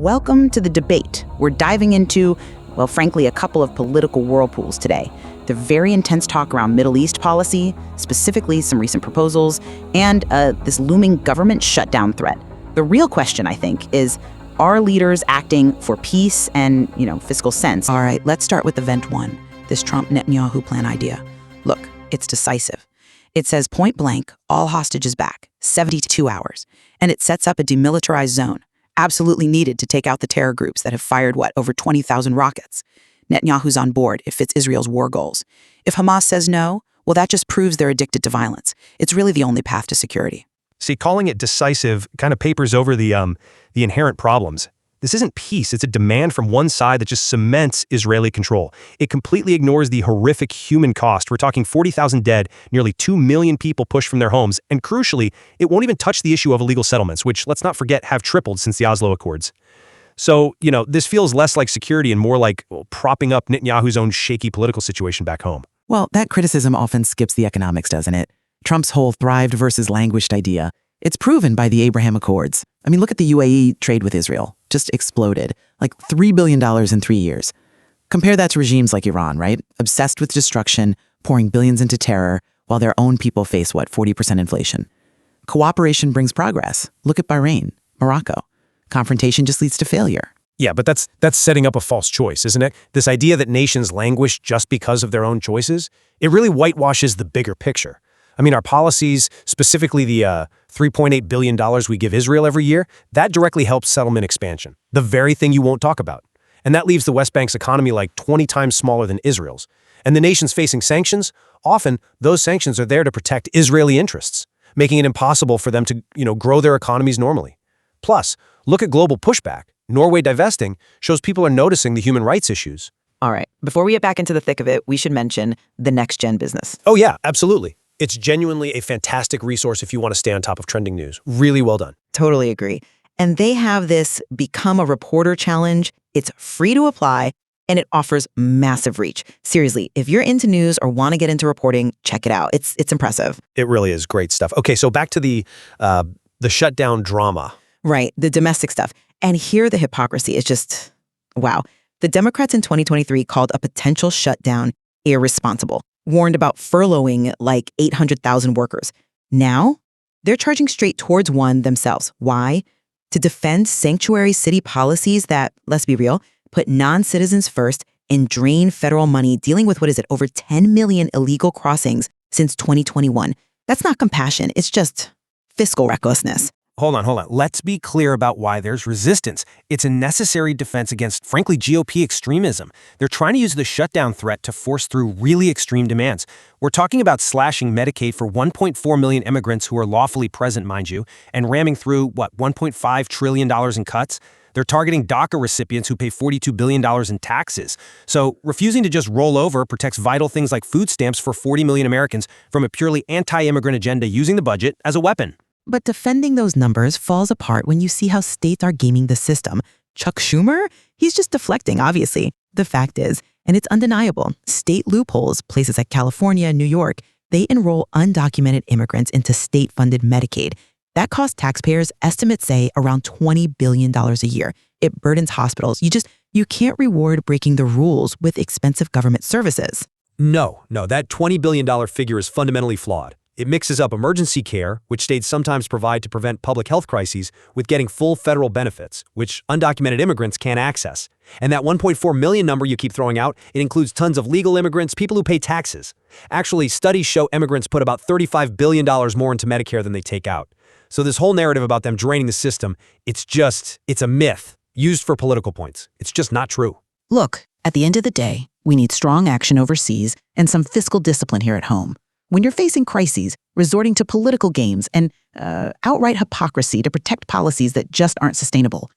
Welcome to the debate. We're diving into, well, frankly, a couple of political whirlpools today. The very intense talk around Middle East policy, specifically some recent proposals, and this looming government shutdown threat. The real question, I think, is, are leaders acting for peace and, fiscal sense? All right, let's start with event one, this Trump-Netanyahu plan idea. Look, it's decisive. It says point blank, all hostages back, 72 hours. And it sets up a demilitarized zone, absolutely needed to take out the terror groups that have fired, over 20,000 rockets. Netanyahu's on board. It fits Israel's war goals. If Hamas says no, well, that just proves they're addicted to violence. It's really the only path to security. See, calling it decisive kind of papers over the inherent problems. This isn't peace. It's a demand from one side that just cements Israeli control. It completely ignores the horrific human cost. We're talking 40,000 dead, nearly 2 million people pushed from their homes, and crucially, it won't even touch the issue of illegal settlements, which, let's not forget, have tripled since the Oslo Accords. So, this feels less like security and more like propping up Netanyahu's own shaky political situation back home. Well, that criticism often skips the economics, doesn't it? Trump's whole thrived versus languished idea. It's proven by the Abraham Accords. I mean, look at the UAE trade with Israel. Just exploded. Like $3 billion in 3 years. Compare that to regimes like Iran, right? Obsessed with destruction, pouring billions into terror, while their own people face, 40% inflation. Cooperation brings progress. Look at Bahrain, Morocco. Confrontation just leads to failure. Yeah, but that's setting up a false choice, isn't it? This idea that nations languish just because of their own choices, it really whitewashes the bigger picture. I mean, our policies, specifically the $3.8 billion we give Israel every year, that directly helps settlement expansion, the very thing you won't talk about. And that leaves the West Bank's economy like 20 times smaller than Israel's. And the nations facing sanctions, often those sanctions are there to protect Israeli interests, making it impossible for them to, grow their economies normally. Plus, look at global pushback. Norway divesting shows people are noticing the human rights issues. All right, before we get back into the thick of it, we should mention the next-gen business. Oh yeah, absolutely. It's genuinely a fantastic resource if you want to stay on top of trending news. Really well done. Totally agree. And they have this Become a Reporter challenge. It's free to apply, and it offers massive reach. Seriously, if you're into news or want to get into reporting, check it out. It's impressive. It really is great stuff. Okay, so back to the shutdown drama. Right, the domestic stuff. And here the hypocrisy is just, wow. The Democrats in 2023 called a potential shutdown irresponsible, warned about furloughing like 800,000 workers. Now, they're charging straight towards one themselves. Why? To defend sanctuary city policies that, let's be real, put non-citizens first and drain federal money dealing with, over 10 million illegal crossings since 2021. That's not compassion. It's just fiscal recklessness. Hold on. Let's be clear about why there's resistance. It's a necessary defense against, frankly, GOP extremism. They're trying to use the shutdown threat to force through really extreme demands. We're talking about slashing Medicaid for 1.4 million immigrants who are lawfully present, mind you, and ramming through, $1.5 trillion in cuts? They're targeting DACA recipients who pay $42 billion in taxes. So refusing to just roll over protects vital things like food stamps for 40 million Americans from a purely anti-immigrant agenda using the budget as a weapon. But defending those numbers falls apart when you see how states are gaming the system. Chuck Schumer? He's just deflecting, obviously. The fact is, and it's undeniable, state loopholes, places like California and New York, they enroll undocumented immigrants into state-funded Medicaid. That costs taxpayers, estimates say, around $20 billion a year. It burdens hospitals. You can't reward breaking the rules with expensive government services. No, that $20 billion figure is fundamentally flawed. It mixes up emergency care, which states sometimes provide to prevent public health crises, with getting full federal benefits, which undocumented immigrants can't access. And that 1.4 million number you keep throwing out, it includes tons of legal immigrants, people who pay taxes. Actually, studies show immigrants put about $35 billion more into Medicare than they take out. So this whole narrative about them draining the system, it's a myth used for political points. It's just not true. Look, at the end of the day, we need strong action overseas and some fiscal discipline here at home. When you're facing crises, resorting to political games and outright hypocrisy to protect policies that just aren't sustainable,